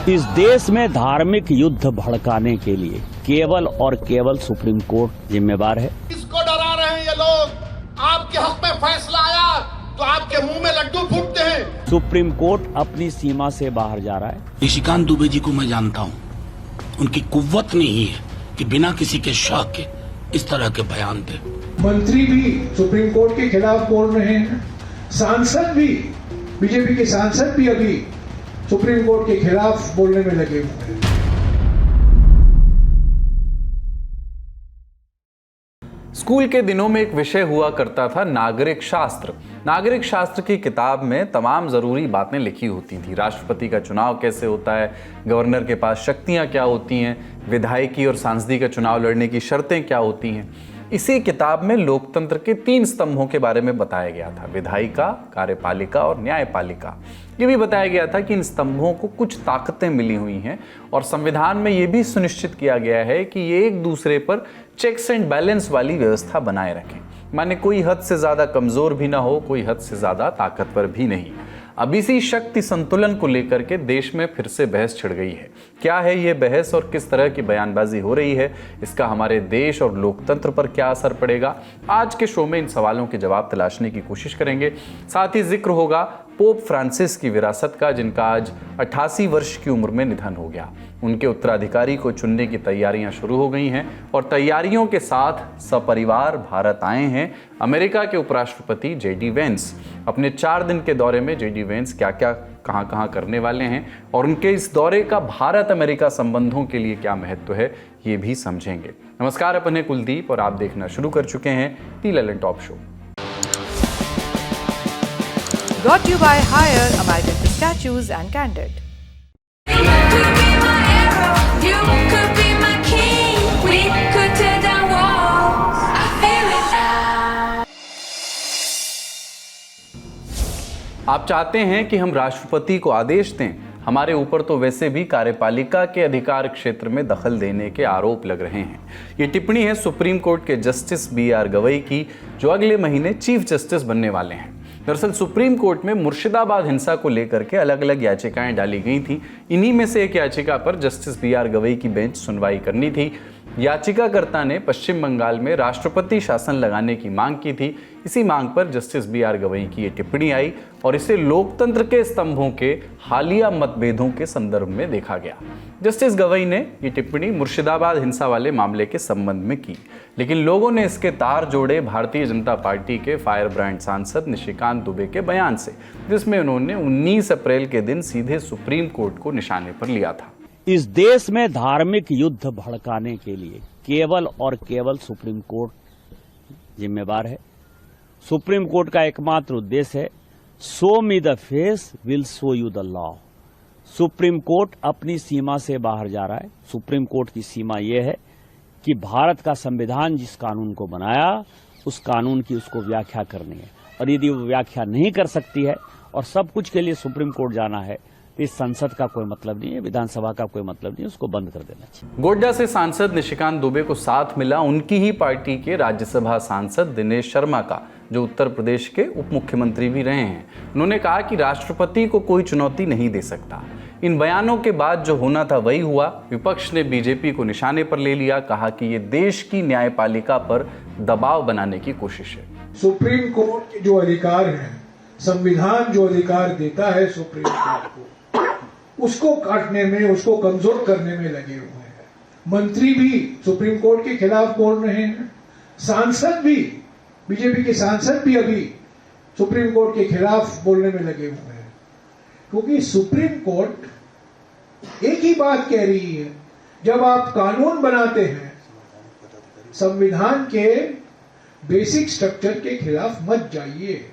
इस देश में धार्मिक युद्ध भड़काने के लिए केवल और केवल सुप्रीम कोर्ट जिम्मेवार है। किसको डरा रहे हैं ये लोग? आपके हक में फैसला आया तो आपके मुंह में लड्डू फूटते हैं। सुप्रीम कोर्ट अपनी सीमा से बाहर जा रहा है। निशिकांत दुबे जी को मैं जानता हूँ, उनकी कुव्वत नहीं है कि बिना किसी के शक के इस तरह के बयान दे। मंत्री भी सुप्रीम कोर्ट के खिलाफ बोल रहे हैं, सांसद भी, बीजेपी के सांसद भी अभी सुप्रीम कोर्ट के खिलाफ बोलने में लगे हुए हैं। स्कूल के दिनों में एक विषय हुआ करता था नागरिक शास्त्र। नागरिक शास्त्र की किताब में तमाम ज़रूरी बातें लिखी होती थी। राष्ट्रपति का चुनाव कैसे होता है, गवर्नर के पास शक्तियां क्या होती हैं, विधायकी और सांसदीय का चुनाव लड़ने की शर्तें क्या होती हैं। इसी किताब में लोकतंत्र के 3 स्तंभों के बारे में बताया गया था, विधायिका, कार्यपालिका और न्यायपालिका। ये भी बताया गया था कि इन स्तंभों को कुछ ताकतें मिली हुई हैं और संविधान में ये भी सुनिश्चित किया गया है कि ये एक दूसरे पर चेक्स एंड बैलेंस वाली व्यवस्था बनाए रखें। माने कोई हद से ज़्यादा कमज़ोर भी ना हो, कोई हद से ज़्यादा ताकतवर भी नहीं। अब इसी शक्ति संतुलन को लेकर के देश में फिर से बहस छिड़ गई है। क्या है ये बहस और किस तरह की बयानबाजी हो रही है, इसका हमारे देश और लोकतंत्र पर क्या असर पड़ेगा? आज के शो में इन सवालों के जवाब तलाशने की कोशिश करेंगे। साथ ही जिक्र होगा पोप फ्रांसिस की विरासत का, जिनका आज 88 वर्ष की उम्र में निधन हो गया। उनके उत्तराधिकारी को चुनने की तैयारियां शुरू हो गई हैं और तैयारियों के साथ सपरिवार भारत आए हैं अमेरिका के उपराष्ट्रपति जेडी वेंस। अपने 4 दिन के दौरे में जेडी वेंस क्या क्या कहां करने वाले हैं और उनके इस दौरे का भारत अमेरिका संबंधों के लिए क्या महत्व है, ये भी समझेंगे। नमस्कार, अपन हैं कुलदीप और आप देखना शुरू कर चुके हैं the Lallantop show. Brought to you by Hire, American Pistachios and Candid. You could be my arrow, you could be my king. We could tear down walls. I feel it now. आप चाहते हैं कि हम राष्ट्रपति को आदेश दें? हमारे ऊपर तो वैसे भी कार्यपालिका के अधिकार क्षेत्र में दखल देने के आरोप लग रहे हैं। ये टिप्पणी है सुप्रीम कोर्ट के जस्टिस BR गवई की, जो अगले महीने चीफ जस्टिस बनने वाले हैं। दरअसल सुप्रीम कोर्ट में मुर्शिदाबाद हिंसा को लेकर के अलग अलग याचिकाएं डाली गई थी। इन्हीं में से एक याचिका पर जस्टिस BR गवई की बेंच सुनवाई करनी थी। याचिकाकर्ता ने पश्चिम बंगाल में राष्ट्रपति शासन लगाने की मांग की थी। इसी मांग पर जस्टिस BR गवई की ये टिप्पणी आई और इसे लोकतंत्र के स्तंभों के हालिया मतभेदों के संदर्भ में देखा गया। जस्टिस गवई ने ये टिप्पणी मुर्शिदाबाद हिंसा वाले मामले के संबंध में की, लेकिन लोगों ने इसके तार जोड़े भारतीय जनता पार्टी के फायर ब्रांड सांसद निशिकांत दुबे के बयान से, जिसमें उन्होंने 19 अप्रैल के दिन सीधे सुप्रीम कोर्ट को निशाने पर लिया था। इस देश में धार्मिक युद्ध भड़काने के लिए केवल और केवल सुप्रीम कोर्ट जिम्मेवार है। सुप्रीम कोर्ट का एकमात्र उद्देश्य है, show me the face will show you the law. Supreme court अपनी सीमा से बाहर जा रहा है। सुप्रीम कोर्ट की सीमा यह है कि भारत का संविधान जिस कानून को बनाया, उस कानून की उसको व्याख्या करनी है, और यदि वो व्याख्या नहीं कर सकती है और सब कुछ के लिए सुप्रीम कोर्ट जाना है, तो इस संसद का कोई मतलब नहीं है, विधानसभा का कोई मतलब नहीं है, उसको बंद कर देना चाहिए। गोड्डा से सांसद निशिकांत दुबे को साथ मिला उनकी ही पार्टी के राज्यसभा सांसद दिनेश शर्मा का, जो उत्तर प्रदेश के उप मुख्यमंत्री भी रहे हैं। उन्होंने कहा कि राष्ट्रपति को कोई चुनौती नहीं दे सकता। इन बयानों के बाद जो होना था वही हुआ। विपक्ष ने बीजेपी को निशाने पर ले लिया, कहा कि ये देश की न्यायपालिका पर दबाव बनाने की कोशिश है। सुप्रीम कोर्ट के जो अधिकार हैं, संविधान जो अधिकार देता है सुप्रीम कोर्ट को, उसको काटने में, उसको कमजोर करने में लगे हुए हैं। मंत्री भी सुप्रीम कोर्ट के खिलाफ बोल रहे हैं, सांसद भी, बीजेपी के सांसद भी अभी सुप्रीम कोर्ट के खिलाफ बोलने में लगे हुए हैं, क्योंकि सुप्रीम कोर्ट एक ही बात कह रही है, जब आप कानून बनाते हैं, संविधान के बेसिक स्ट्रक्चर के खिलाफ मत जाइए।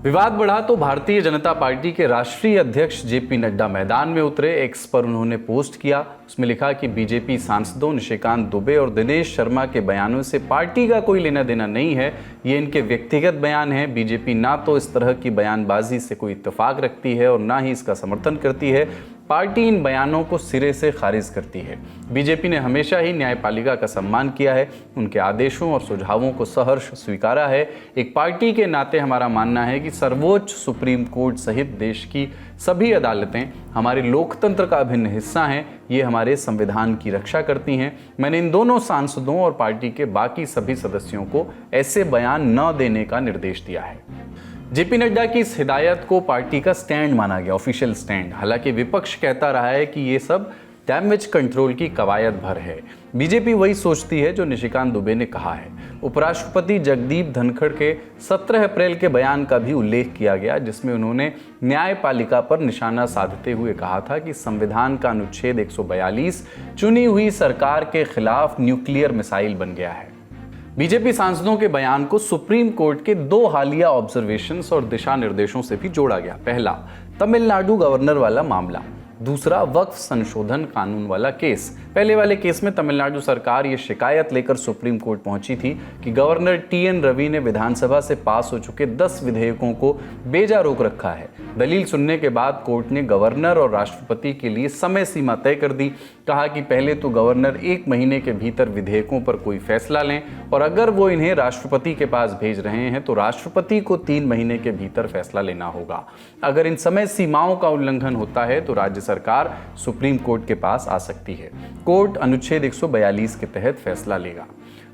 विवाद बढ़ा तो भारतीय जनता पार्टी के राष्ट्रीय अध्यक्ष JP नड्डा मैदान में उतरे। एक्स पर उन्होंने पोस्ट किया, उसमें लिखा कि बीजेपी सांसदों निशिकांत दुबे और दिनेश शर्मा के बयानों से पार्टी का कोई लेना देना नहीं है, ये इनके व्यक्तिगत बयान हैं। बीजेपी ना तो इस तरह की बयानबाजी से कोई इत्तेफाक रखती है और ना ही इसका समर्थन करती है। पार्टी इन बयानों को सिरे से खारिज करती है। बीजेपी ने हमेशा ही न्यायपालिका का सम्मान किया है, उनके आदेशों और सुझावों को सहर्ष स्वीकारा है। एक पार्टी के नाते हमारा मानना है कि सर्वोच्च सुप्रीम कोर्ट सहित देश की सभी अदालतें हमारे लोकतंत्र का अभिन्न हिस्सा हैं, ये हमारे संविधान की रक्षा करती हैं। मैंने इन दोनों सांसदों और पार्टी के बाकी सभी सदस्यों को ऐसे बयान न देने का निर्देश दिया है। जेपी नड्डा की इस हिदायत को पार्टी का स्टैंड माना गया, ऑफिशियल स्टैंड। हालांकि विपक्ष कहता रहा है कि ये सब डैमेज कंट्रोल की कवायद भर है। बीजेपी वही सोचती है जो निशिकांत दुबे ने कहा है। उपराष्ट्रपति जगदीप धनखड़ के 17 अप्रैल के बयान का भी उल्लेख किया गया, जिसमें उन्होंने न्यायपालिका पर निशाना साधते हुए कहा था कि संविधान का अनुच्छेद 142 चुनी हुई सरकार के खिलाफ न्यूक्लियर मिसाइल बन गया है। बीजेपी सांसदों के बयान को सुप्रीम कोर्ट के 2 हालिया ऑब्जर्वेशंस और दिशा निर्देशों से भी जोड़ा गया। पहला, तमिलनाडु गवर्नर वाला मामला। दूसरा, वक्फ संशोधन कानून वाला केस। पहले वाले केस में तमिलनाडु सरकार ये शिकायत लेकर सुप्रीम कोर्ट पहुंची थी कि गवर्नर टीएन रवि ने विधानसभा से पास हो चुके 10 विधेयकों को बेजा रोक रखा है। दलील सुनने के बाद कोर्ट ने गवर्नर और राष्ट्रपति के लिए समय सीमा तय कर दी। कहा कि पहले तो गवर्नर 1 महीने के भीतर विधेयकों पर कोई फैसला लें, और अगर वो इन्हें राष्ट्रपति के पास भेज रहे हैं तो राष्ट्रपति को 3 महीने के भीतर फैसला लेना होगा। अगर इन समय सीमाओं का उल्लंघन होता है तो राज्य सरकार सुप्रीम कोर्ट के पास आ सकती है। कोर्ट अनुच्छेद 142 के तहत फैसला लेगा।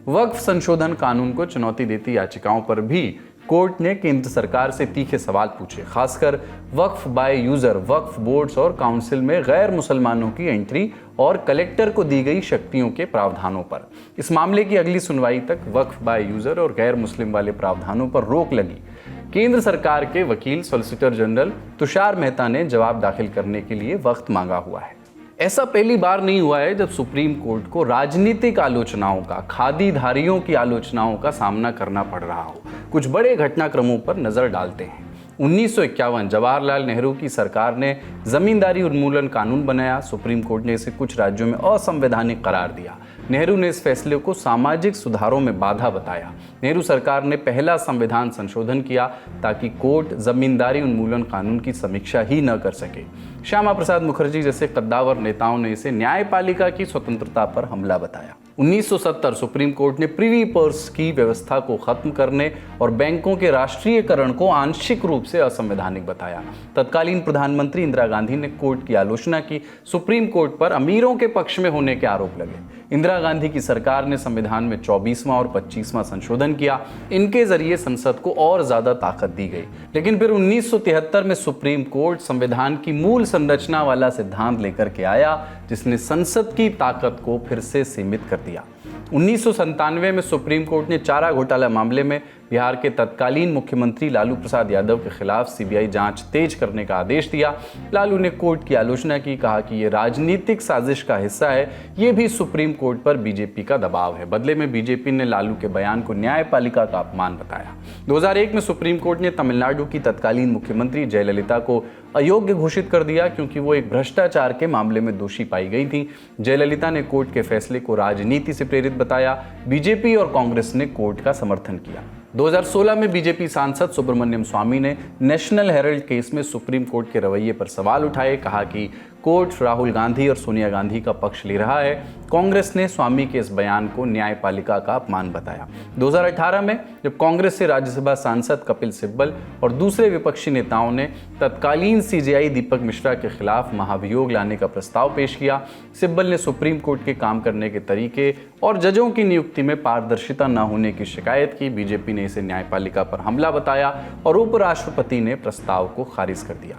वक्फ संशोधन कानून को चुनौती देती याचिकाओं पर भी कोर्ट ने केंद्र सरकार से तीखे सवाल पूछे, खासकर वक्फ बाय यूजर, वक्फ बोर्ड्स और काउंसिल में गैर मुसलमानों की एंट्री और कलेक्टर को दी गई शक्तियों के प्रावधानों पर। इस मामले की अगली सुनवाई तक वक्फ बाय यूजर और गैर मुस्लिम वाले प्रावधानों पर रोक लगी। केंद्र सरकार के वकील सॉलिसिटर जनरल तुषार मेहता ने जवाब दाखिल करने के लिए वक्त मांगा हुआ है। ऐसा पहली बार नहीं हुआ है जब सुप्रीम कोर्ट को राजनीतिक आलोचनाओं का, खादीधारियों की आलोचनाओं का सामना करना पड़ रहा हो। कुछ बड़े घटनाक्रमों पर नजर डालते हैं। 1951 जवाहरलाल नेहरू की सरकार ने जमींदारी उन्मूलन कानून बनाया। सुप्रीम कोर्ट ने इसे कुछ राज्यों में असंवैधानिक करार दिया। नेहरू ने इस फैसले को सामाजिक सुधारों में बाधा बताया। नेहरू सरकार ने पहला संविधान संशोधन किया ताकि कोर्ट जमींदारी उन्मूलन कानून की समीक्षा ही न कर सके। श्यामा प्रसाद मुखर्जी जैसे कद्दावर नेताओं ने इसे न्यायपालिका की स्वतंत्रता पर हमला बताया। 1970 सुप्रीम कोर्ट ने प्रिवी पर्स की व्यवस्था को खत्म करने और बैंकों के राष्ट्रीयकरण को आंशिक रूप से असंवैधानिक बताया। तत्कालीन प्रधानमंत्री इंदिरा गांधी ने कोर्ट की आलोचना की। सुप्रीम कोर्ट पर अमीरों के पक्ष में होने के आरोप लगे। इंदिरा गांधी की सरकार ने संविधान में 24वां और 25वां संशोधन किया। इनके जरिए संसद को और ज्यादा ताकत दी गई। लेकिन फिर 1973 में सुप्रीम कोर्ट संविधान की मूल संरचना वाला सिद्धांत लेकर के आया, जिसने संसद की ताकत को फिर से सीमित कर दिया। 1997 में सुप्रीम कोर्ट ने चारा घोटाला मामले में बिहार के तत्कालीन मुख्यमंत्री लालू प्रसाद यादव के खिलाफ सीबीआई जांच तेज करने का आदेश दिया। लालू ने कोर्ट की आलोचना की, कहा कि ये राजनीतिक साजिश का हिस्सा है। ये भी सुप्रीम कोर्ट पर बीजेपी का दबाव है। बदले में बीजेपी ने लालू के बयान को न्यायपालिका का अपमान बताया। 2001 में सुप्रीम कोर्ट ने तमिलनाडु की तत्कालीन मुख्यमंत्री जयललिता को अयोग्य घोषित कर दिया, क्योंकि वो एक भ्रष्टाचार के मामले में दोषी पाई गई थी। जयललिता ने कोर्ट के फैसले को राजनीति से प्रेरित बताया। बीजेपी और कांग्रेस ने कोर्ट का समर्थन किया। 2016 में बीजेपी सांसद सुब्रमण्यम स्वामी ने नेशनल हेराल्ड केस में सुप्रीम कोर्ट के रवैये पर सवाल उठाए। कहा कि कोर्ट राहुल गांधी और सोनिया गांधी का पक्ष ले रहा है। कांग्रेस ने स्वामी के इस बयान को न्यायपालिका का अपमान बताया। 2018 में जब कांग्रेस से राज्यसभा सांसद कपिल सिब्बल और दूसरे विपक्षी नेताओं ने तत्कालीन सीजेआई दीपक मिश्रा के खिलाफ महाभियोग लाने का प्रस्ताव पेश किया, सिब्बल ने सुप्रीम कोर्ट के काम करने के तरीके और जजों की नियुक्ति में पारदर्शिता न होने की शिकायत की। बीजेपी ने इसे न्यायपालिका पर हमला बताया और उपराष्ट्रपति ने प्रस्ताव को खारिज कर दिया।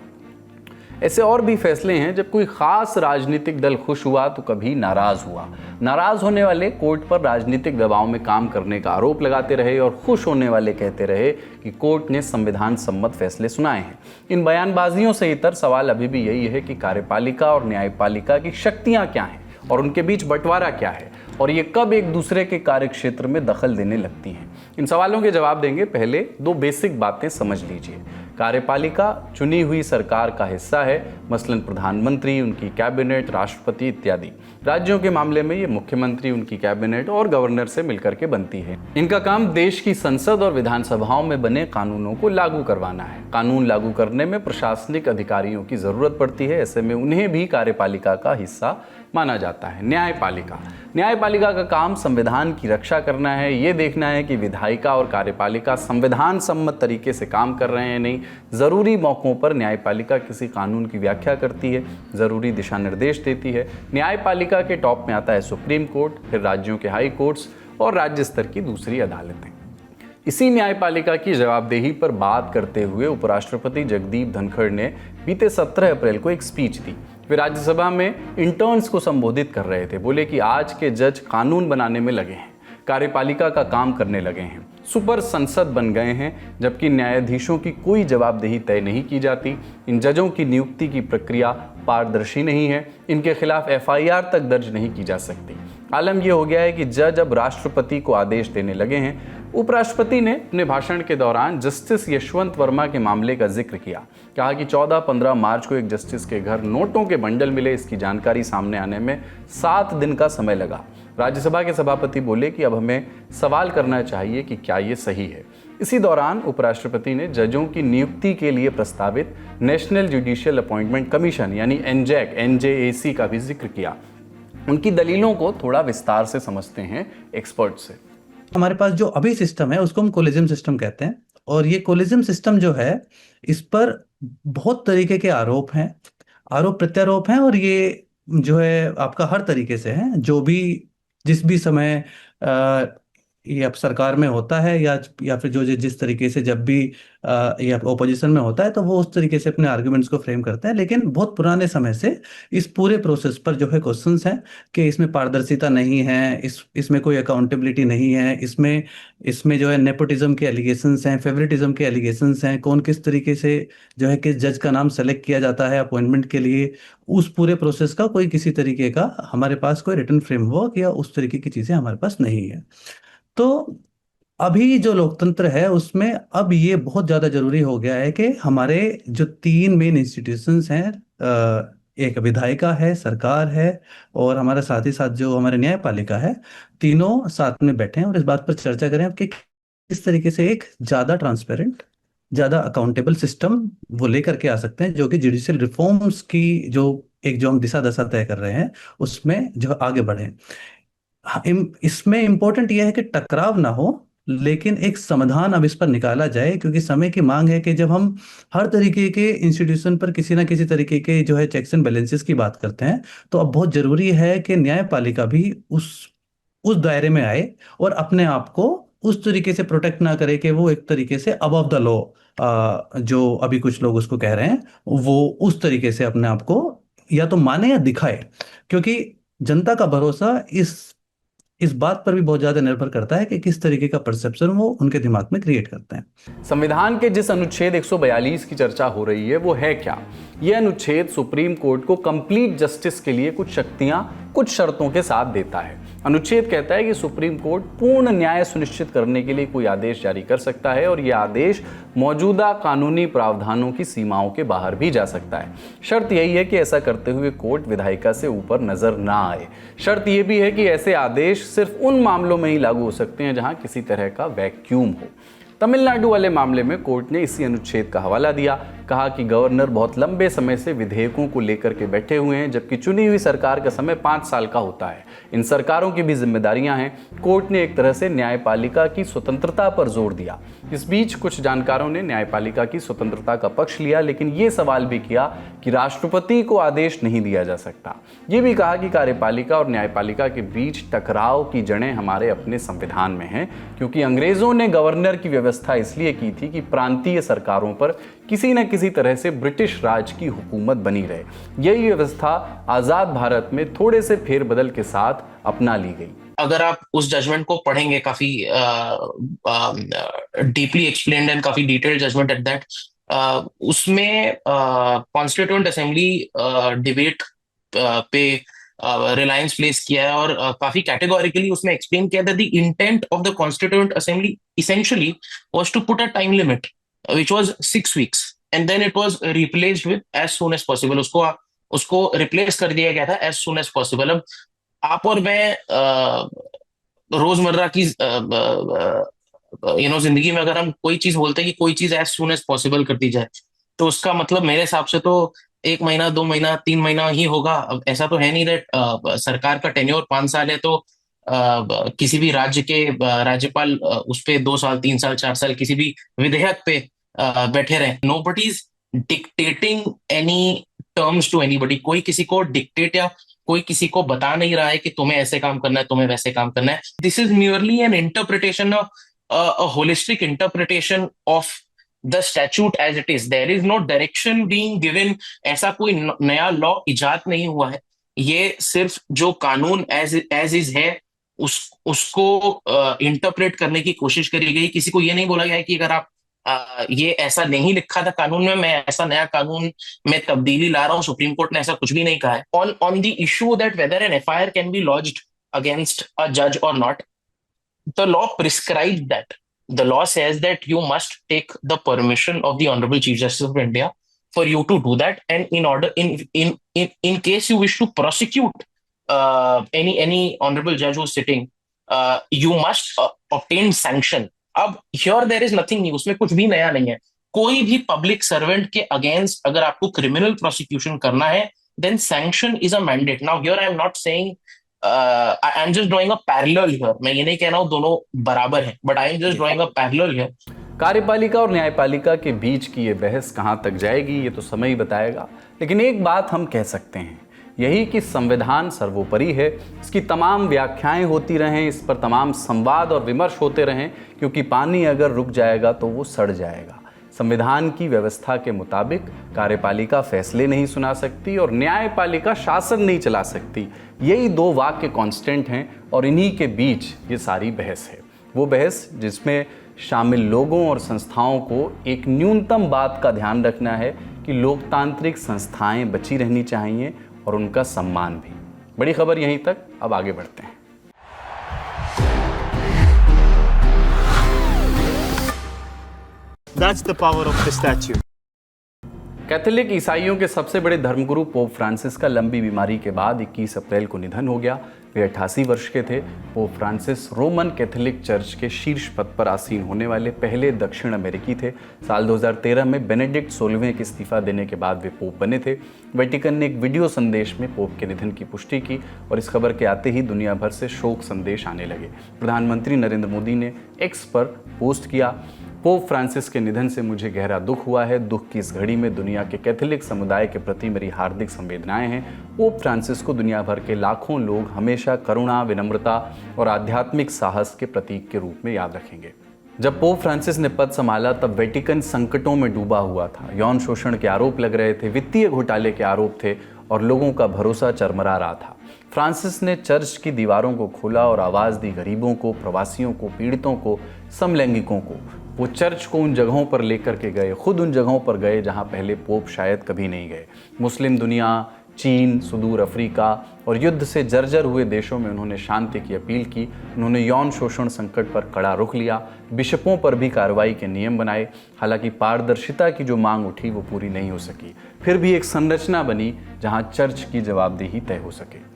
ऐसे और भी फैसले हैं जब कोई खास राजनीतिक दल खुश हुआ तो कभी नाराज हुआ। नाराज होने वाले कोर्ट पर राजनीतिक दबाव में काम करने का आरोप लगाते रहे और खुश होने वाले कहते रहे कि कोर्ट ने संविधान सम्मत फैसले सुनाए हैं। इन बयानबाजियों से इतर सवाल अभी भी यही है कि कार्यपालिका और न्यायपालिका की शक्तियां क्या हैं और उनके बीच बंटवारा क्या है, और ये कब एक दूसरे के कार्यक्षेत्र में दखल देने लगती हैं। इन सवालों के जवाब देंगे। पहले 2 बेसिक बातें समझ लीजिए। कार्यपालिका चुनी हुई सरकार का हिस्सा है, मसलन प्रधानमंत्री, उनकी कैबिनेट, राष्ट्रपति इत्यादि। राज्यों के मामले में ये मुख्यमंत्री, उनकी कैबिनेट और गवर्नर से मिलकर के बनती है। इनका काम देश की संसद और विधानसभाओं में बने कानूनों को लागू करवाना है। कानून लागू करने में प्रशासनिक अधिकारियों की जरूरत पड़ती है, ऐसे में उन्हें भी कार्यपालिका का हिस्सा माना जाता है। न्यायपालिका का काम संविधान की रक्षा करना है, ये देखना है कि विधायिका और कार्यपालिका संविधान सम्मत तरीके से काम कर रहे हैं नहीं। जरूरी मौकों पर न्यायपालिका किसी कानून की व्याख्या करती है, जरूरी दिशा निर्देश देती है। न्यायपालिका के टॉप में आता है सुप्रीम कोर्ट, फिर राज्यों के हाई कोर्ट्स और राज्य स्तर की दूसरी अदालतें। इसी न्यायपालिका की जवाबदेही पर बात करते हुए उपराष्ट्रपति जगदीप धनखड़ ने बीते 17 अप्रैल को एक स्पीच दी। वे राज्यसभा में इंटर्न्स को संबोधित कर रहे थे। बोले कि आज के जज कानून बनाने में लगे हैं, कार्यपालिका का काम करने लगे हैं, सुपर संसद बन गए हैं, जबकि न्यायाधीशों की कोई जवाबदेही तय नहीं की जाती। इन जजों की नियुक्ति की प्रक्रिया पारदर्शी नहीं है, इनके खिलाफ FIR तक दर्ज नहीं की जा सकती। आलम यह हो गया है कि जज अब राष्ट्रपति को आदेश देने लगे हैं। उपराष्ट्रपति ने अपने भाषण के दौरान जस्टिस यशवंत वर्मा के मामले का जिक्र किया। कहा कि 14-15 मार्च को एक जस्टिस के घर नोटों के बंडल मिले। इसकी जानकारी सामने आने में 7 दिन का समय लगा। राज्यसभा के सभापति बोले कि अब हमें सवाल करना चाहिए कि क्या ये सही है। इसी दौरान उपराष्ट्रपति ने जजों की नियुक्ति के लिए प्रस्तावित नेशनल जुडिशियल अपॉइंटमेंट कमीशन यानी NJAC का भी जिक्र किया। उनकी दलीलों को थोड़ा विस्तार से समझते हैं एक्सपर्ट से। हमारे पास जो अभी सिस्टम है उसको हम कोलिजियम सिस्टम कहते हैं, और ये कोलिजियम सिस्टम जो है इस पर बहुत तरीके के आरोप हैं, आरोप प्रत्यारोप हैं, और ये जो है आपका हर तरीके से है। जो भी जिस भी समय ये अब सरकार में होता है या फिर जो जिस तरीके से जब भी ये ओपोजिशन में होता है तो वो उस तरीके से अपने आर्गुमेंट्स को फ्रेम करते हैं। लेकिन बहुत पुराने समय से इस पूरे प्रोसेस पर जो है क्वेश्चंस हैं कि इसमें पारदर्शिता नहीं है, इसमें कोई अकाउंटेबिलिटी नहीं है, इसमें जो है नेपोटिज्म के एलिगेशंस हैं, फेवरेटिज्म के एलिगेशंस हैं, कौन किस तरीके से जो है किस जज का नाम सेलेक्ट किया जाता है अपॉइंटमेंट के लिए, उस पूरे प्रोसेस का कोई किसी तरीके का हमारे पास कोई रिटन फ्रेमवर्क या उस तरीके की चीजें हमारे पास नहीं है। तो अभी जो लोकतंत्र है उसमें अब ये बहुत ज्यादा जरूरी हो गया है कि हमारे जो 3 मेन इंस्टीट्यूशंस हैं, एक विधायिका है, सरकार है और हमारा साथ ही साथ जो हमारे न्यायपालिका है, तीनों साथ में बैठे हैं और इस बात पर चर्चा करें कि किस तरीके से एक ज्यादा ट्रांसपेरेंट, ज्यादा अकाउंटेबल सिस्टम वो लेकर के आ सकते हैं, जो कि जुडिशियल रिफॉर्म्स की जो हम दिशा दशा तय कर रहे हैं उसमें जो आगे बढ़े। इसमें इंपॉर्टेंट यह है कि टकराव ना हो, लेकिन एक समाधान अब इस पर निकाला जाए, क्योंकि समय की मांग है कि जब हम हर तरीके के इंस्टीट्यूशन पर किसी ना किसी तरीके के जो है चेक्स एंड बैलेंसेस की बात करते हैं, तो अब बहुत जरूरी है कि न्यायपालिका भी उस दायरे में आए और अपने आप को उस तरीके से प्रोटेक्ट ना करे कि वो एक तरीके से अबव द लॉ, जो अभी कुछ लोग उसको कह रहे हैं, वो उस तरीके से अपने आप को या तो माने या दिखाए। क्योंकि जनता का भरोसा इस बात पर भी बहुत ज्यादा निर्भर करता है कि किस तरीके का परसेप्शन वो उनके दिमाग में क्रिएट करते हैं। संविधान के जिस अनुच्छेद 142 की चर्चा हो रही है वो है क्या? यह अनुच्छेद सुप्रीम कोर्ट को कंप्लीट जस्टिस के लिए कुछ शक्तियां कुछ शर्तों के साथ देता है। अनुच्छेद कहता है कि सुप्रीम कोर्ट पूर्ण न्याय सुनिश्चित करने के लिए कोई आदेश जारी कर सकता है और यह आदेश मौजूदा कानूनी प्रावधानों की सीमाओं के बाहर भी जा सकता है। शर्त यही है कि ऐसा करते हुए कोर्ट विधायिका से ऊपर नजर ना आए। शर्त यह भी है कि ऐसे आदेश सिर्फ उन मामलों में ही लागू हो सकते हैं जहां किसी तरह का वैक्यूम हो। तमिलनाडु वाले मामले में कोर्ट ने इसी अनुच्छेद का हवाला दिया, कहा कि गवर्नर बहुत लंबे समय से विधेयकों को लेकर के बैठे हुए हैं, जबकि चुनी हुई सरकार का समय 5 साल का होता है। इन सरकारों की भी जिम्मेदारियां हैं। कोर्ट ने एक तरह से न्यायपालिका की स्वतंत्रता पर जोर दिया। इस बीच कुछ जानकारों ने न्यायपालिका की स्वतंत्रता का पक्ष लिया, लेकिन ये सवाल भी किया कि राष्ट्रपति को आदेश नहीं दिया जा सकता। ये भी कहा कि कार्यपालिका और न्यायपालिका के बीच टकराव की जड़ें हमारे अपने संविधान में हैं, क्योंकि अंग्रेजों ने गवर्नर की व्यवस्था इसलिए की थी कि प्रांतीय सरकारों पर किसी न किसी तरह से ब्रिटिश राज की हुकूमत बनी रहे। यही व्यवस्था आजाद भारत में थोड़े से फेरबदल के साथ अपना ली गई। अगर आप उस जजमेंट को पढ़ेंगे, काफी डीपली एक्सप्लेन्ड एंड काफी डिटेल्ड जजमेंट एट दैट, उसमें कॉन्स्टिट्यूएंट असेंबली डिबेट पे रिलायंस प्लेस किया है और काफी कैटेगोरिकली उसमें एक्सप्लेन किया that the intent of the constituent assembly essentially was to put a time limit which was 6 weeks, and then it was replaced with as soon as possible. उसको replace कर दिया गया था as soon as possible. अब आप और मैं रोजमर्रा की जिंदगी में अगर हम कोई चीज बोलते हैं कि कोई चीज as soon as possible कर दी जाए, तो उसका मतलब मेरे हिसाब से तो 1 महीना, 2 महीना, 3 महीना ही होगा। अब ऐसा तो है नहीं दैट सरकार का टेन्योर 5 साल है तो किसी भी राज्य के राज्यपाल उस पे 2 साल, 3 साल, 4 साल किसी भी विधेयक पे बैठे रहे। Nobody is dictating any terms to anybody. कोई किसी को डिक्टेट या कोई किसी को बता नहीं रहा है कि तुम्हें ऐसे काम करना है, तुम्हें वैसे काम करना है। This is merely an interpretation, holistic interpretation of the statute as it is. There is no direction being given. ऐसा कोई नया लॉ इजाद नहीं हुआ है। ये सिर्फ जो कानून एज इज है उसको इंटरप्रेट करने की कोशिश करी गई। किसी को ये नहीं बोला गया है कि अगर आप ये ऐसा नहीं लिखा था कानून में, मैं ऐसा नया कानून में तब्दीली ला रहा हूं। सुप्रीम कोर्ट ने ऐसा कुछ भी नहीं कहा है। On the issue that whether an FIR can be lodged against a जज और not, the law prescribes that. The law says that you must take the permission of the Honorable Chief Justice of India for you to do that. And in case you wish to prosecute any honorable judge who's sitting, you must obtain sanction. अब here there is nothing new. उसमें कुछ भी नया नहीं है। कोई भी public servant के अगेंस्ट अगर आपको क्रिमिनल प्रोसिक्यूशन करना है, then sanction is a mandate. Now here I am not saying I am just drawing a parallel here. मैं ये नहीं कह रहा हूँ दोनों बराबर हैं, but I am just drawing a parallel here. कार्यपालिका और न्यायपालिका के बीच की ये बहस कहाँ तक जाएगी ये तो समय ही बताएगा, लेकिन एक बात हम कह सकते हैं, यही कि संविधान सर्वोपरि है। इसकी तमाम व्याख्याएं होती रहें, इस पर तमाम संवाद और विमर्श होते रहें, क्योंकि पानी अगर रुक जाएगा तो वो सड़ जाएगा। संविधान की व्यवस्था के मुताबिक कार्यपालिका फैसले नहीं सुना सकती और न्यायपालिका शासन नहीं चला सकती। यही 2 वाक्य कांस्टेंट हैं और इन्हीं के बीच ये सारी बहस है। वो बहस जिसमें शामिल लोगों और संस्थाओं को एक न्यूनतम बात का ध्यान रखना है कि लोकतांत्रिक संस्थाएं बची रहनी चाहिए और उनका सम्मान भी। बड़ी खबर यहीं तक, अब आगे बढ़ते हैं। That's the power of the statue. Catholic ईसाइयों के सबसे बड़े धर्मगुरु पोप फ्रांसिस का लंबी बीमारी के बाद 21 अप्रैल को निधन हो गया। वे 88 वर्ष के थे। Pope Francis Roman Catholic church के शीर्ष पद पर आसीन होने वाले पहले दक्षिण अमेरिकी थे। साल 2013 में बेनेडिक्ट 16वें के इस्तीफा देने के बाद वे पोप बने थे। वेटिकन ने एक वीडियो संदेश में पोप के निधन की पुष्टि की और इस खबर के आते ही दुनिया भर से शोक संदेश आने लगे। प्रधानमंत्री नरेंद्र मोदी ने एक्स पर पोस्ट किया, पोप फ्रांसिस के निधन से मुझे गहरा दुख हुआ है। दुख की इस घड़ी में दुनिया के कैथोलिक समुदाय के प्रति मेरी हार्दिक संवेदनाएं हैं। पोप फ्रांसिस को दुनिया भर के लाखों लोग हमेशा करुणा, विनम्रता और आध्यात्मिक साहस के प्रतीक के रूप में याद रखेंगे। जब पोप फ्रांसिस ने पद संभाला तब वेटिकन संकटों में डूबा हुआ था। यौन शोषण के आरोप लग रहे थे, वित्तीय घोटाले के आरोप थे और लोगों का भरोसा चरमरा रहा था। फ्रांसिस ने चर्च की दीवारों को खोला और आवाज़ दी गरीबों को, प्रवासियों को, पीड़ितों को, समलैंगिकों को। वो चर्च को उन जगहों पर लेकर के गए, खुद उन जगहों पर गए जहां पहले पोप शायद कभी नहीं गए। मुस्लिम दुनिया, चीन, सुदूर अफ्रीका और युद्ध से जर्जर हुए देशों में उन्होंने शांति की अपील की। उन्होंने यौन शोषण संकट पर कड़ा रुख लिया, बिशपों पर भी कार्रवाई के नियम बनाए। हालांकि पारदर्शिता की जो मांग उठी वो पूरी नहीं हो सकी। फिर भी एक संरचना बनी जहां चर्च की जवाबदेही तय हो सके।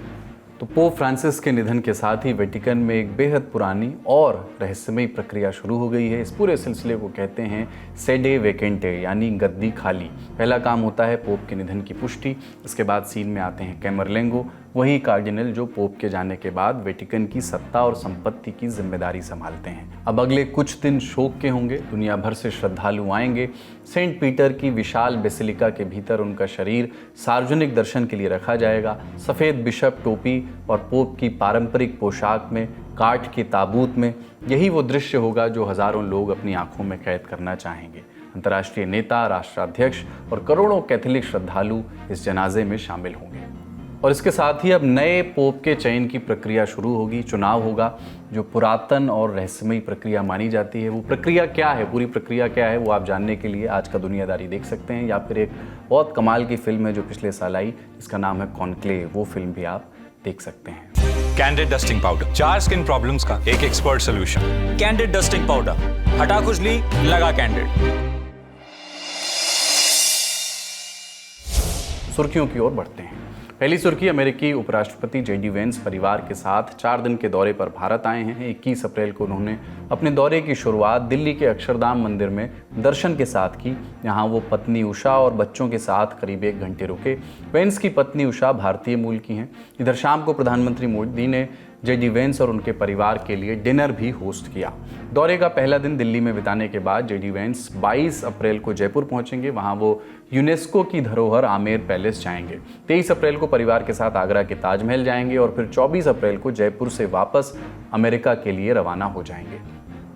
तो पोप फ्रांसिस के निधन के साथ ही वेटिकन में एक बेहद पुरानी और रहस्यमयी प्रक्रिया शुरू हो गई है। इस पूरे सिलसिले को कहते हैं सेडे वेकेंटे, यानी गद्दी खाली। पहला काम होता है पोप के निधन की पुष्टि। इसके बाद सीन में आते हैं कैमरलेंगो, वही कार्डिनल जो पोप के जाने के बाद वेटिकन की सत्ता और संपत्ति की जिम्मेदारी संभालते हैं। अब अगले कुछ दिन शोक के होंगे। दुनिया भर से श्रद्धालु आएंगे। सेंट पीटर की विशाल बेसिलिका के भीतर उनका शरीर सार्वजनिक दर्शन के लिए रखा जाएगा। सफ़ेद बिशप टोपी और पोप की पारंपरिक पोशाक में, काठ के ताबूत में। यही वो दृश्य होगा जो हज़ारों लोग अपनी आंखों में कैद करना चाहेंगे। अंतर्राष्ट्रीय नेता, राष्ट्राध्यक्ष और करोड़ों कैथोलिक श्रद्धालु इस जनाजे में शामिल होंगे। और इसके साथ ही अब नए पोप के चयन की प्रक्रिया शुरू होगी। चुनाव होगा, जो पुरातन और रहस्यमयी प्रक्रिया मानी जाती है। वो प्रक्रिया क्या है, पूरी प्रक्रिया क्या है, वो आप जानने के लिए आज का दुनियादारी देख सकते हैं, या फिर एक बहुत कमाल की फिल्म है जो पिछले साल आई, इसका नाम है कॉन्क्लेव। वो फिल्म भी आप देख सकते हैं। Candid dusting powder, 4 skin problems का एक expert solution. Candid dusting powder, हटा खुजली, लगा कैंडिड। सुर्खियों की ओर बढ़ते हैं। पहली सुर्खी, अमेरिकी उपराष्ट्रपति जेडी वेंस परिवार के साथ 4 दिन के दौरे पर भारत आए हैं। 21 अप्रैल को उन्होंने अपने दौरे की शुरुआत दिल्ली के अक्षरधाम मंदिर में दर्शन के साथ की। यहाँ वो पत्नी उषा और बच्चों के साथ करीब 1 घंटे रुके। वेंस की पत्नी उषा भारतीय मूल की हैं। इधर शाम को प्रधानमंत्री मोदी ने जेडी वेंस और उनके परिवार के लिए डिनर भी होस्ट किया। दौरे का पहला दिन दिल्ली में बिताने के बाद जेडी वेंस 22 अप्रैल को जयपुर पहुंचेंगे। वहां वो यूनेस्को की धरोहर आमेर पैलेस जाएंगे। 23 अप्रैल को परिवार के साथ आगरा के ताजमहल जाएंगे और फिर 24 अप्रैल को जयपुर से वापस अमेरिका के लिए रवाना हो जाएंगे।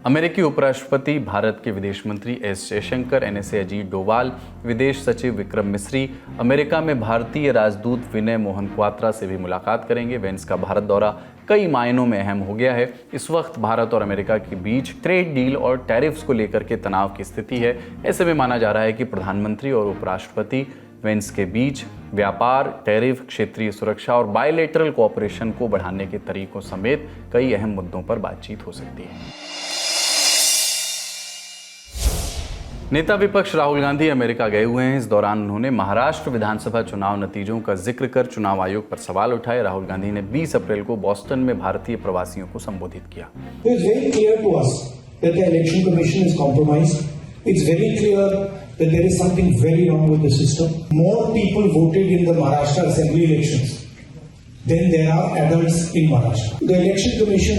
अमेरिकी उपराष्ट्रपति, भारत के विदेश मंत्री एस जयशंकर, एनएसए अजीत डोवाल, विदेश सचिव विक्रम मिस्री, अमेरिका में भारतीय राजदूत विनय मोहन क्वात्रा से भी मुलाकात करेंगे। वेंस का भारत दौरा कई मायनों में अहम हो गया है। इस वक्त भारत और अमेरिका के बीच ट्रेड डील और टैरिफ्स को लेकर के तनाव की स्थिति है। ऐसे में माना जा रहा है कि प्रधानमंत्री और उपराष्ट्रपति वेंस के बीच व्यापार, टैरिफ, क्षेत्रीय सुरक्षा और बायलैटरल कोऑपरेशन को बढ़ाने के तरीकों समेत कई अहम मुद्दों पर बातचीत हो सकती है। नेता विपक्ष राहुल गांधी अमेरिका गए हुए हैं। इस दौरान उन्होंने महाराष्ट्र विधानसभा चुनाव नतीजों का जिक्र कर चुनाव आयोग पर सवाल उठाए। राहुल गांधी ने 20 अप्रैल को बॉस्टन में भारतीय प्रवासियों को संबोधित किया। It's very clear to us that the election commission is compromised. It's very clear that there is something very wrong with the system. More people voted in the Maharashtra assembly elections than there are adults in Maharashtra. The election commission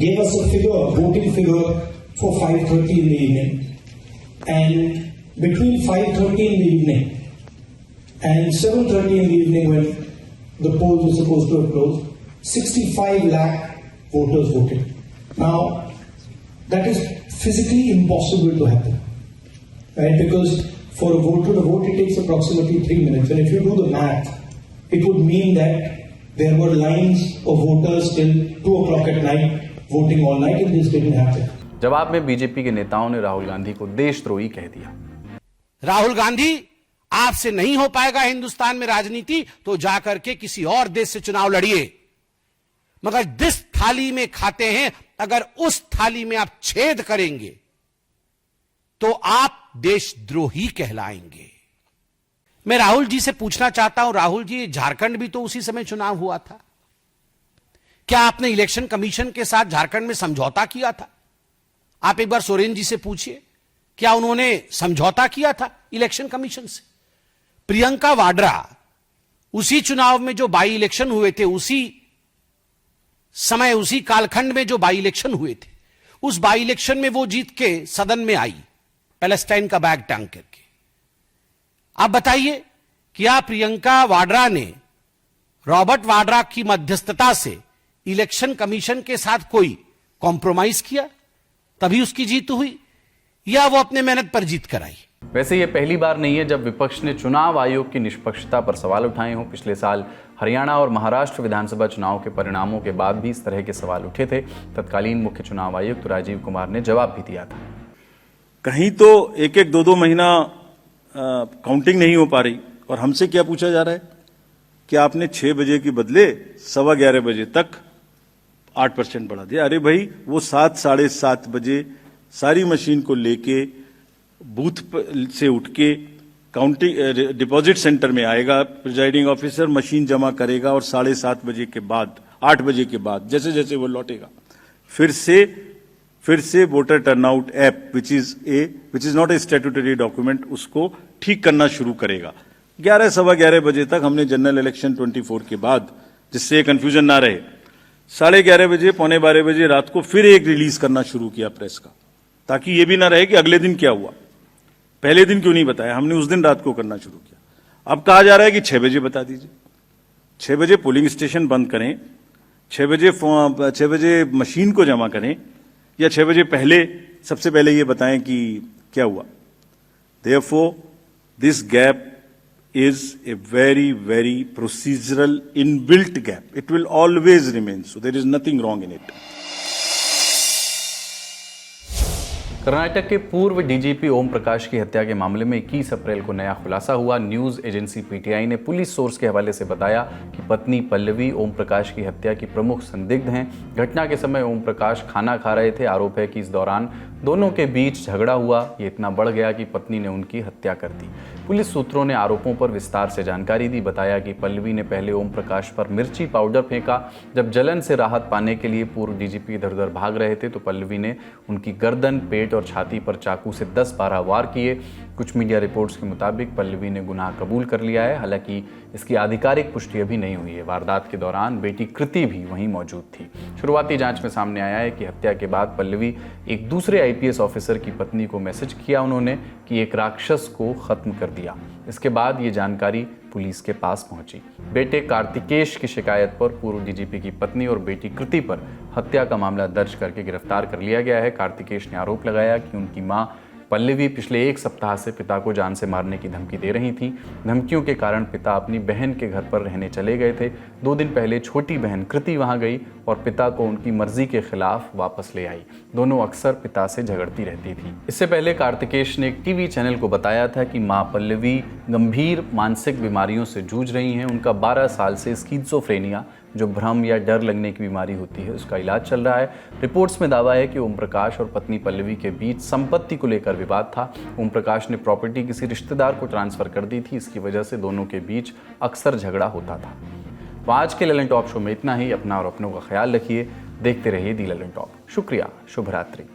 gave us a figure, voting figure for 5:30 in the evening. And between 5:30 in the evening and 7:30 in the evening, when the polls were supposed to have closed, 65 lakh voters voted. Now, that is physically impossible to happen, right? Because for a voter to vote, it takes approximately 3 minutes. And if you do the math, it would mean that there were lines of voters till 2 o'clock at night voting all night, and this didn't happen. जवाब में BJP के नेताओं ने राहुल गांधी को देशद्रोही कह दिया। राहुल गांधी, आपसे नहीं हो पाएगा हिंदुस्तान में राजनीति, तो जाकर के किसी और देश से चुनाव लड़िए। मगर जिस थाली में खाते हैं, अगर उस थाली में आप छेद करेंगे तो आप देशद्रोही कहलाएंगे। मैं राहुल जी से पूछना चाहता हूं, राहुल जी, झारखंड भी तो उसी समय चुनाव हुआ था। क्या आपने इलेक्शन कमीशन के साथ झारखंड में समझौता किया था? आप एक बार सोरेन जी से पूछिए, क्या उन्होंने समझौता किया था इलेक्शन कमीशन से? प्रियंका वाड्रा, उसी चुनाव में जो बाई इलेक्शन हुए थे, उसी समय, उसी कालखंड में जो बाई इलेक्शन हुए थे, उस बाई इलेक्शन में वो जीत के सदन में आई, पैलेस्टाइन का बैग टांग करके। आप बताइए, क्या प्रियंका वाड्रा ने रॉबर्ट वाड्रा की मध्यस्थता से इलेक्शन कमीशन के साथ कोई कॉम्प्रोमाइज किया, तभी उसकी जीत हुई, या वो अपने मेहनत पर जीत कर आई? वैसे ये पहली बार नहीं है जब विपक्ष ने चुनाव आयोग की निष्पक्षता पर सवाल उठाए हों। पिछले साल हरियाणा और महाराष्ट्र विधानसभा चुनाव के परिणामों के बाद भी इस तरह के सवाल उठे थे। तत्कालीन मुख्य चुनाव आयुक्त राजीव कुमार ने जवाब भी दिया था। कहीं तो 1-1, 2-2 महीना काउंटिंग नहीं हो पा रही, और हमसे क्या पूछा जा रहा है कि आपने 6 बजे के बदले 11:15 बजे तक 8% बढ़ा दिया। अरे भाई, वो 7, 7:30 बजे सारी मशीन को लेके बूथ से उठ के काउंटिंग डिपॉजिट सेंटर में आएगा, प्रिजाइडिंग ऑफिसर मशीन जमा करेगा, और 7:30 बजे के बाद, 8 बजे के बाद जैसे जैसे वो लौटेगा, फिर से voter turnout app which is not a statutory document, उसको ठीक करना शुरू करेगा। 11, 11:15 बजे तक हमने जनरल इलेक्शन 24 के बाद, जिससे कंफ्यूजन ना रहे, 11:30 बजे, 11:45 बजे रात को फिर एक रिलीज करना शुरू किया प्रेस का, ताकि ये भी ना रहे कि अगले दिन क्या हुआ, पहले दिन क्यों नहीं बताया। हमने उस दिन रात को करना शुरू किया। अब कहा जा रहा है कि 6 बजे बता दीजिए। 6 बजे पोलिंग स्टेशन बंद करें, 6 बजे मशीन को जमा करें, या 6 बजे पहले, सबसे पहले ये बताएं कि क्या हुआ। Therefore, this gap is a very, very procedural inbuilt gap. It will always remain. So there is nothing wrong in it. Karnataka के पूर्व डीजीपी ओम प्रकाश की हत्या के मामले में 21 अप्रैल को नया खुलासा हुआ। न्यूज एजेंसी पीटीआई ने पुलिस सोर्स के हवाले से बताया कि पत्नी पल्लवी ओम प्रकाश की हत्या की प्रमुख संदिग्ध हैं। घटना के समय ओम प्रकाश खाना खा रहे थे। आरोप है कि इस दौरान दोनों के बीच झगड़ा हुआ, ये इतना बढ़ गया कि पत्नी ने उनकी हत्या कर दी। पुलिस सूत्रों ने आरोपों पर विस्तार से जानकारी दी। बताया कि पल्लवी ने पहले ओम प्रकाश पर मिर्ची पाउडर फेंका। जब जलन से राहत पाने के लिए पूर्व डीजीपी इधर उधर भाग रहे थे तो पल्लवी ने उनकी गर्दन, पेट और छाती पर चाकू से 10-12 वार किए। कुछ मीडिया रिपोर्ट्स के मुताबिक पल्लवी ने गुनाह कबूल कर लिया है, हालांकि इसकी आधिकारिक पुष्टि अभी नहीं हुई है। वारदात के दौरान बेटी कृति भी वहीं मौजूद थी। शुरुआती जांच में सामने आया है कि हत्या के बाद पल्लवी एक दूसरे आईपीएस ऑफिसर की पत्नी को मैसेज किया उन्होंने कि एक राक्षस को खत्म कर दिया। इसके बाद ये जानकारी पुलिस के पास पहुंची। बेटे कार्तिकेश की शिकायत पर पूर्व डीजीपी की पत्नी और बेटी कृति पर हत्या का मामला दर्ज करके गिरफ्तार कर लिया गया है। कार्तिकेश ने आरोप लगाया कि उनकी मां पल्लवी पिछले 1 सप्ताह से पिता को जान से मारने की धमकी दे रही थी। धमकियों के कारण पिता अपनी बहन के घर पर रहने चले गए थे। 2 दिन पहले छोटी बहन कृति वहां गई और पिता को उनकी मर्जी के खिलाफ वापस ले आई। दोनों अक्सर पिता से झगड़ती रहती थी। इससे पहले कार्तिकेश ने एक टीवी चैनल को बताया था कि मां पल्लवी गंभीर मानसिक बीमारियों से जूझ रही हैं। उनका 12 साल से स्किज़ोफ्रेनिया, जो भ्रम या डर लगने की बीमारी होती है, उसका इलाज चल रहा है। रिपोर्ट्स में दावा है कि ओम प्रकाश और पत्नी पल्लवी के बीच संपत्ति को लेकर विवाद था। ओम प्रकाश ने प्रॉपर्टी किसी रिश्तेदार को ट्रांसफर कर दी थी। इसकी वजह से दोनों के बीच अक्सर झगड़ा होता था। तो आज के ललन टॉप शो में इतना ही। अपना और अपनों का ख्याल रखिए। देखते रहिए दी ललन टॉप। शुक्रिया। शुभ रात्रि।